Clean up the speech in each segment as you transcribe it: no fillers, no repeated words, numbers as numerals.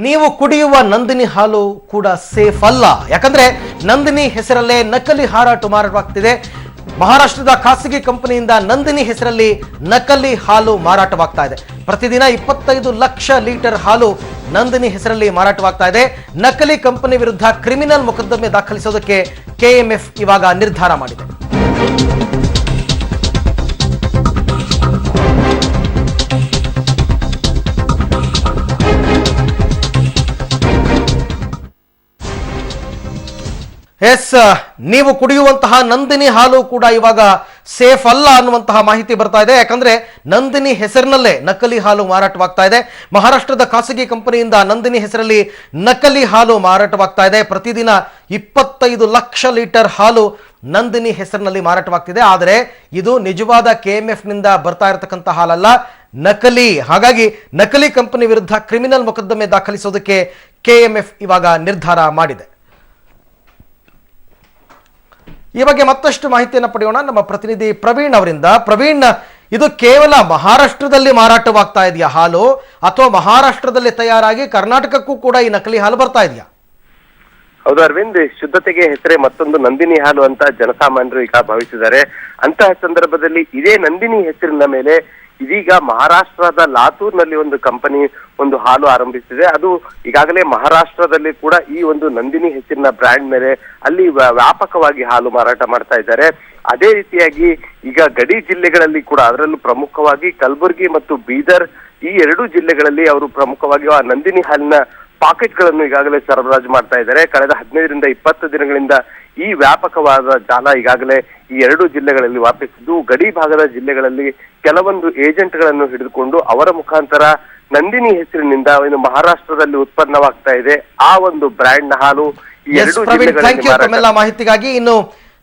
ನೀವು ಕುಡಿಯುವ ನಂದಿನಿ ಹಾಲು ಕೂಡ ಸೇಫ್ ಅಲ್ಲ. ಯಾಕಂದ್ರೆ ನಂದಿನಿ ಹೆಸರಲ್ಲೇ ನಕಲಿ ಹಾರಾಟು ಮಾರಾಟವಾಗ್ತಿದೆ. ಮಹಾರಾಷ್ಟ್ರದ ಖಾಸಗಿ ಕಂಪನಿಯಿಂದ ನಂದಿನಿ ಹೆಸರಲ್ಲಿ ನಕಲಿ ಹಾಲು ಮಾರಾಟವಾಗ್ತಾ ಇದೆ. ಪ್ರತಿದಿನ 25 ಲಕ್ಷ ಲೀಟರ್ ಹಾಲು ನಂದಿನಿ ಹೆಸರಲ್ಲಿ ಮಾರಾಟವಾಗ್ತಾ ಇದೆ. ನಕಲಿ ಕಂಪನಿ ವಿರುದ್ಧ ಕ್ರಿಮಿನಲ್ ಮೊಕದ್ದಮೆ ದಾಖಲಿಸೋದಕ್ಕೆ ಕೆಎಂಎಫ್ ಇವಾಗ ನಿರ್ಧಾರ ಮಾಡಿದೆ. ಎಸ್, ನೀವು ಕುಡಿಯುವಂತಹ ನಂದಿನಿ ಹಾಲು ಕೂಡ ಇವಾಗ ಸೇಫ್ ಅಲ್ಲ ಅನ್ನುವಂತಹ ಮಾಹಿತಿ ಬರ್ತಾ ಇದೆ. ಯಾಕಂದ್ರೆ ನಂದಿನಿ ಹೆಸರಿನಲ್ಲೇ ನಕಲಿ ಹಾಲು ಮಾರಾಟವಾಗ್ತಾ ಇದೆ. ಮಹಾರಾಷ್ಟ್ರದ ಖಾಸಗಿ ಕಂಪನಿಯಿಂದ ನಂದಿನಿ ಹೆಸರಲ್ಲಿ ನಕಲಿ ಹಾಲು ಮಾರಾಟವಾಗ್ತಾ ಇದೆ. ಪ್ರತಿದಿನ 25 ಲಕ್ಷ ಲೀಟರ್ ಹಾಲು ನಂದಿನಿ ಹೆಸರಿನಲ್ಲಿ ಮಾರಾಟವಾಗ್ತಿದೆ. ಆದರೆ ಇದು ನಿಜವಾದ ಕೆಎಂಎಫ್ ನಿಂದ ಬರ್ತಾ ಇರತಕ್ಕಂಥ ಹಾಲಲ್ಲ, ನಕಲಿ. ಹಾಗಾಗಿ ನಕಲಿ ಕಂಪನಿ ವಿರುದ್ಧ ಕ್ರಿಮಿನಲ್ ಮೊಕದ್ದಮೆ ದಾಖಲಿಸೋದಕ್ಕೆ ಕೆಎಂಎಫ್ ಇವಾಗ ನಿರ್ಧಾರ ಮಾಡಿದೆ. ಈ ಬಗ್ಗೆ ಮತ್ತಷ್ಟು ಮಾಹಿತಿಯನ್ನು ಪಡೆಯೋಣ ನಮ್ಮ ಪ್ರತಿನಿಧಿ ಪ್ರವೀಣ್ ಅವರಿಂದ. ಪ್ರವೀಣ್, ಇದು ಕೇವಲ ಮಹಾರಾಷ್ಟ್ರದಲ್ಲಿ ಮಾರಾಟವಾಗ್ತಾ ಇದೆಯಾ ಹಾಲು, ಅಥವಾ ಮಹಾರಾಷ್ಟ್ರದಲ್ಲಿ ತಯಾರಾಗಿ ಕರ್ನಾಟಕಕ್ಕೂ ಕೂಡ ಈ ನಕಲಿ ಹಾಲು ಬರ್ತಾ ಇದೆಯಾ? ಹೌದು ಅರವಿಂದ್, ಶುದ್ಧತೆಗೆ ಹೆಸರೇ ಮತ್ತೊಂದು ನಂದಿನಿ ಹಾಲು ಅಂತ ಜನಸಾಮಾನ್ಯರು ಈಗ ಭಾವಿಸಿದ್ದಾರೆ. ಅಂತಹ ಸಂದರ್ಭದಲ್ಲಿ ಇದೇ ನಂದಿನಿ ಹೆಸರಿನ ಮೇಲೆ ಇದೀಗ ಮಹಾರಾಷ್ಟ್ರದ ಲಾತೂರ್ನಲ್ಲಿ ಒಂದು ಕಂಪನಿ ಒಂದು ಹಾಲು ಆರಂಭಿಸಿದೆ. ಅದು ಈಗಾಗಲೇ ಮಹಾರಾಷ್ಟ್ರದಲ್ಲಿ ಕೂಡ ಈ ಒಂದು ನಂದಿನಿ ಹೆಸರಿನ ಬ್ರ್ಯಾಂಡ್ ಮೇಲೆ ಅಲ್ಲಿ ವ್ಯಾಪಕವಾಗಿ ಹಾಲು ಮಾರಾಟ ಮಾಡ್ತಾ ಇದ್ದಾರೆ. ಅದೇ ರೀತಿಯಾಗಿ ಈಗ ಗಡಿ ಜಿಲ್ಲೆಗಳಲ್ಲಿ ಕೂಡ, ಅದರಲ್ಲೂ ಪ್ರಮುಖವಾಗಿ ಕಲಬುರಗಿ ಮತ್ತು ಬೀದರ್, ಈ 2 ಜಿಲ್ಲೆಗಳಲ್ಲಿ ಅವರು ಪ್ರಮುಖವಾಗಿ ಆ ನಂದಿನಿ ಹಾಲಿನ ಪಾಕೆಟ್ಗಳನ್ನು ಈಗಾಗಲೇ ಸರಬರಾಜು ಮಾಡ್ತಾ ಇದ್ದಾರೆ. ಕಳೆದ 15ರಿಂದ 20 ದಿನಗಳಿಂದ ಈ ವ್ಯಾಪಕವಾದ ಜಾಲ ಈಗಾಗಲೇ ಈ 2 ಜಿಲ್ಲೆಗಳಲ್ಲಿ ವ್ಯಾಪಿಸಿದ್ದು, ಗಡಿ ಭಾಗದ ಜಿಲ್ಲೆಗಳಲ್ಲಿ ಕೆಲವೊಂದು ಏಜೆಂಟ್ಗಳನ್ನು ಹಿಡಿದುಕೊಂಡು ಅವರ ಮುಖಾಂತರ ನಂದಿನಿ ಹೆಸರಿನಿಂದ ಏನು ಮಹಾರಾಷ್ಟ್ರದಲ್ಲಿ ಉತ್ಪನ್ನವಾಗ್ತಾ ಇದೆ ಆ ಒಂದು ಬ್ರ್ಯಾಂಡ್ ನ ಹಾಲು ಈ 2 ಜಿಲ್ಲೆಗಳಲ್ಲಿ. ಮಾಹಿತಿಗಾಗಿ ಇನ್ನು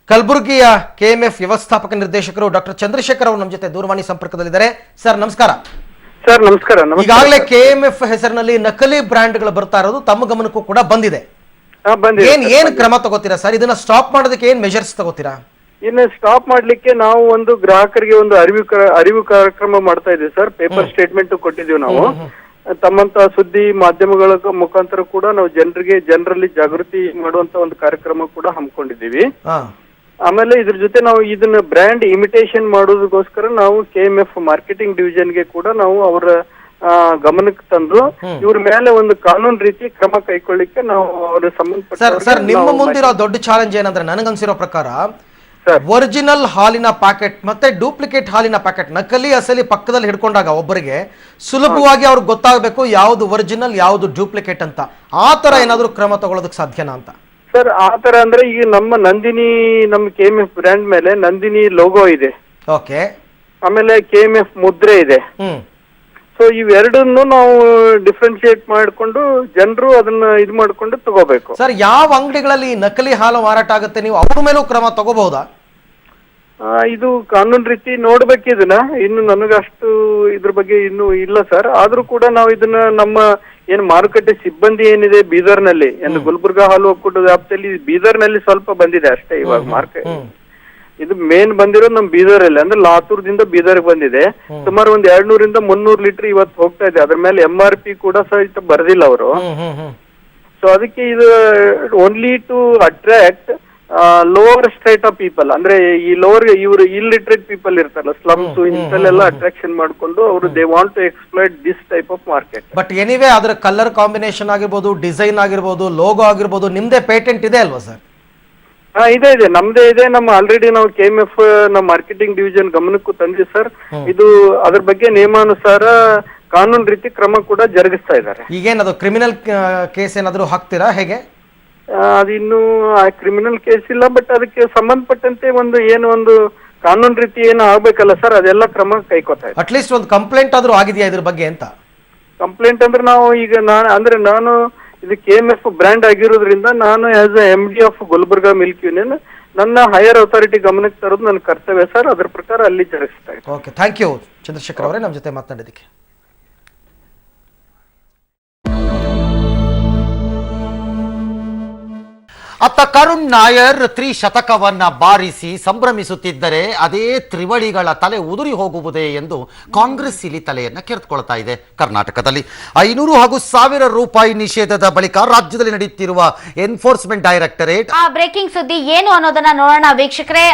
ಕಲಬುರಗಿಯ ಕೆಎಂಎಫ್ ವ್ಯವಸ್ಥಾಪಕ ನಿರ್ದೇಶಕರು ಡಾಕ್ಟರ್ ಚಂದ್ರಶೇಖರ್ ಅವರು ನಮ್ಮ ಜೊತೆ ದೂರವಾಣಿ ಸಂಪರ್ಕದಲ್ಲಿದ್ದಾರೆ. ಸರ್ ನಮಸ್ಕಾರ. ಸರ್ ನಮಸ್ಕಾರ. ಈಗಾಗಲೇ ಕೆಎಂಎಫ್ ಹೆಸರಿನಲ್ಲಿ ನಕಲಿ ಬ್ರ್ಯಾಂಡ್ಗಳು ಬರ್ತಾ ಇರೋದು ತಮ್ಮ ಗಮನಕ್ಕೂ ಕೂಡ ಬಂದಿದೆ. ಏನ್ ಕ್ರಮ ತಗೋತೀರಾ ಸರ್? ಇದನ್ನ ಸ್ಟಾಪ್ ಮಾಡೋದಕ್ಕೆ ಏನ್ ಮೆಜರ್ಸ್ ತಗೋತೀರಾ? ಇನ್ನು ಸ್ಟಾಪ್ ಮಾಡ್ಲಿಕ್ಕೆ ನಾವು ಒಂದು ಗ್ರಾಹಕರಿಗೆ ಒಂದು ಅರಿವು ಕಾರ್ಯಕ್ರಮ ಮಾಡ್ತಾ ಇದೀವಿ ಸರ್. ಪೇಪರ್ ಸ್ಟೇಟ್ಮೆಂಟ್ ಕೊಟ್ಟಿದೀವಿ ನಾವು. ತಮ್ಮಂತ ಸುದ್ದಿ ಮಾಧ್ಯಮಗಳ ಮುಖಾಂತರ ಕೂಡ ನಾವು ಜನರಲ್ಲಿ ಜಾಗೃತಿ ಮಾಡುವಂತ ಒಂದು ಕಾರ್ಯಕ್ರಮ ಕೂಡ ಹಮ್ಮಿಕೊಂಡಿದ್ದೀವಿ. ಆಮೇಲೆ ಇದ್ರ ಜೊತೆ ನಾವು ಇದನ್ನ ಬ್ರ್ಯಾಂಡ್ ಇಮಿಟೇಷನ್ ಮಾಡೋದಕ್ಕೋಸ್ಕರ ನಾವು ಕೆಎಂಎಫ್ ಮಾರ್ಕೆಟಿಂಗ್ ಡಿವಿಷನ್ಗೆ ಕೂಡ ನಾವು ಅವರ ಗಮನಕ್ಕೆ ತಂದು ಇವ್ರ ಮೇಲೆ ಒಂದು ಕಾನೂನು ರೀತಿ ಕ್ರಮ ಕೈಗೊಳ್ಳಿಕ್ಕೆ ನಾವು ಅವ್ರ ಸಂಬಂಧಪಟ್ಟ. ಸರ್, ನಿಮ್ಮ ಮುಂದಿರೋ ದೊಡ್ಡ ಚಾಲೆಂಜ್ ಏನಂದ್ರೆ, ನನಗನ್ಸಿರೋ ಪ್ರಕಾರ ಒರಿಜಿನಲ್ ಹಾಲಿನ ಪ್ಯಾಕೆಟ್ ಮತ್ತೆ ಡೂಪ್ಲಿಕೇಟ್ ಹಾಲಿನ ಪ್ಯಾಕೆಟ್, ನಕಲಿ ಅಸಲಿ ಪಕ್ಕದಲ್ಲಿ ಹಿಡ್ಕೊಂಡಾಗ ಒಬ್ಬರಿಗೆ ಸುಲಭವಾಗಿ ಅವ್ರಿಗೆ ಗೊತ್ತಾಗಬೇಕು ಯಾವ್ದು ಒರಿಜಿನಲ್ ಯಾವ್ದು ಡೂಪ್ಲಿಕೇಟ್ ಅಂತ. ಆ ತರ ಏನಾದ್ರು ಕ್ರಮ ತಗೊಳ್ಳೋದಕ್ಕೆ ಸಾಧ್ಯನಾ ಅಂತ? ಸರ್, ಆ ತರ ಅಂದ್ರೆ ಈಗ ನಮ್ಮ ನಂದಿನಿ, ನಮ್ಮ ಕೆಎಂಎಫ್ ಬ್ರ್ಯಾಂಡ್ ಮೇಲೆ ನಂದಿನಿ ಲೋಗೋ ಇದೆ. ಓಕೆ. ಆಮೇಲೆ ಕೆಎಂಎಫ್ ಮುದ್ರೆ ಇದೆ. ಸೊ ಇವೆರಡನ್ನು ನಾವು ಡಿಫ್ರೆನ್ಶಿಯೇಟ್ ಮಾಡಿಕೊಂಡು ಜನರು ಅದನ್ನ ಇದು ಮಾಡ್ಕೊಂಡು ತಗೋಬೇಕು. ಸರ್, ಯಾವ ಅಂಗಡಿಗಳಲ್ಲಿ ನಕಲಿ ಹಾಲು ಮಾರಾಟ ಆಗುತ್ತೆ ನೀವು ಅವ್ರ ಮೇಲೂ ಕ್ರಮ ತಗೋಬಹುದಾ? ಇದು ಕಾನೂನು ರೀತಿ ನೋಡ್ಬೇಕು ಇದನ್ನ. ಇನ್ನು ನನಗಷ್ಟು ಇದ್ರ ಬಗ್ಗೆ ಇನ್ನು ಇಲ್ಲ ಸರ್. ಆದ್ರೂ ಕೂಡ ನಾವು ಇದನ್ನ ನಮ್ಮ ಏನು ಮಾರುಕಟ್ಟೆ ಸಿಬ್ಬಂದಿ ಏನಿದೆ ಬೀದರ್ನಲ್ಲಿ, ಏನು ಗುಲ್ಬರ್ಗಾ ಹಾಲು ಒಕ್ಕೂಟದ ವ್ಯಾಪ್ತಿಯಲ್ಲಿ ಬೀದರ್ನಲ್ಲಿ ಸ್ವಲ್ಪ ಬಂದಿದೆ ಅಷ್ಟೇ ಇವಾಗ ಮಾರ್ಕೆಟ್. ಇದು ಮೇನ್ ಬಂದಿರೋದು ನಮ್ ಬೀದರಲ್ಲಿ, ಅಂದ್ರೆ ಲಾತೂರ್ದಿಂದ ಬೀದರ್ಗೆ ಬಂದಿದೆ. ಸುಮಾರು ಒಂದ್ 200ರಿಂದ 300 ಲೀಟರ್ ಇವತ್ತು ಹೋಗ್ತಾ ಇದೆ. ಅದ್ರ ಮೇಲೆ MRP ಕೂಡ ಸಹಿತ ಬರ್ದಿಲ್ಲ ಅವರು. ಸೊ ಅದಕ್ಕೆ ಇದು only to attract lower state of people, ಅಂದ್ರೆ ಈ ಲೋವರ್ ಇವರು ಇಲ್ಲಿಟ್ರೇಟ್ ಪೀಪಲ್ ಇರ್ತಾರಲ್ಲ, ಸ್ಲಮ್ಸ್, ಇಂಥಲ್ಲೆಲ್ಲ ಅಟ್ರಾಕ್ಷನ್ ಮಾಡ್ಕೊಂಡು ಅವರು they want to exploit this type of market. But anyway ಅದರ ಕಲರ್ ಕಾಂಬಿನೇಷನ್ ಆಗಿರ್ಬೋದು, ಡಿಸೈನ್ ಆಗಿರ್ಬೋದು, ಲೋಗೋ ಆಗಿರ್ಬೋದು, ನಿಮ್ದೇ ಪೇಟೆಂಟ್ ಇದೆ ಅಲ್ವಾ ಸರ್? ಇದೆ ನಮ್ದೇ ಇದೆ. ನಮ್ಮ ಆಲ್ರೆಡಿ ನಾವು ಕೆಎಂಎಫ್ ನಮ್ಮ ಮಾರ್ಕೆಟಿಂಗ್ ಡಿವಿಷನ್ ಗಮನಕ್ಕೂ ತಂದಿವಿ ಸರ್. ಇದು ಅದ್ರ ಬಗ್ಗೆ ನಿಯಮಾನುಸಾರ ಕಾನೂನು ರೀತಿ ಕ್ರಮ ಕೂಡ ಜರುಗಿಸ್ತಾ ಇದ್ದಾರೆ. ಈಗೇನದು ಕ್ರಿಮಿನಲ್ ಕೇಸ್ ಏನಾದ್ರು ಹಾಕ್ತೀರಾ ಹೇಗೆ? ಅದಿನ್ನು ಕ್ರಿಮಿನಲ್ ಕೇಸ್ ಇಲ್ಲ, ಬಟ್ ಅದಕ್ಕೆ ಸಂಬಂಧಪಟ್ಟಂತೆ ಒಂದು ಕಾನೂನು ರೀತಿ ಏನು ಆಗ್ಬೇಕಲ್ಲ ಸರ್, ಅದೆಲ್ಲ ಕ್ರಮ ಕೈಗೊಳ್ತಾ ಇದೆ. ಅಟ್ಲೀಸ್ಟ್ ಒಂದು ಕಂಪ್ಲೇಂಟ್ ಆದ್ರೂ ಆಗಿದೆಯಾ ಇದ್ರ ಬಗ್ಗೆ ಅಂತ? ಕಂಪ್ಲೇಂಟ್ ಅಂದ್ರೆ ನಾವು ಈಗ ನಾನು ಇದು ಕೆಎಂಎಫ್ ಬ್ರ್ಯಾಂಡ್ ಆಗಿರೋದ್ರಿಂದ ನಾನು as A MD of Gulbarga milk union ನನ್ನ ಹೈಯರ್ ಅಥಾರಿಟಿ ಗಮನಕ್ಕೆ ತರೋದು ನನ್ನ ಕರ್ತವ್ಯ ಸರ್. ಅದ್ರ ಪ್ರಕಾರ ಅಲ್ಲಿ ಜರುಗಿಸ್ತಾ ಇದೆ. ಓಕೆ, ಥ್ಯಾಂಕ್ ಯು ಚಂದ್ರಶೇಖರ್ ಅವರೇ ನಮ್ಮ ಜೊತೆ ಮಾತನಾಡಿದ್ದಕ್ಕೆ. ಅತ್ತ ಕರುಣ್ ನಾಯರ್ ತ್ರಿಶತಕವನ್ನ ಬಾರಿಸಿ ಸಂಭ್ರಮಿಸುತ್ತಿದ್ದರೆ ಅದೇ ತ್ರಿವಳಿಗಳ ತಲೆ ಉದುರಿ ಹೋಗುವುದೇ ಎಂದು ಕಾಂಗ್ರೆಸ್ ಇಲ್ಲಿ ತಲೆಯನ್ನ ಕೆರೆದುಕೊಳ್ತಾ ಇದೆ. ಕರ್ನಾಟಕದಲ್ಲಿ 500 ಹಾಗೂ 1000 ರೂಪಾಯಿ ನಿಷೇಧದ ಬಳಿಕ ರಾಜ್ಯದಲ್ಲಿ ನಡೆಯುತ್ತಿರುವ ಎನ್ಫೋರ್ಸ್ಮೆಂಟ್ ಡೈರೆಕ್ಟರೇಟ್ ಬ್ರೇಕಿಂಗ್ ಸುದ್ದಿ ಏನು ಅನ್ನೋದನ್ನ ನೋಡೋಣ ವೀಕ್ಷಕರೇ.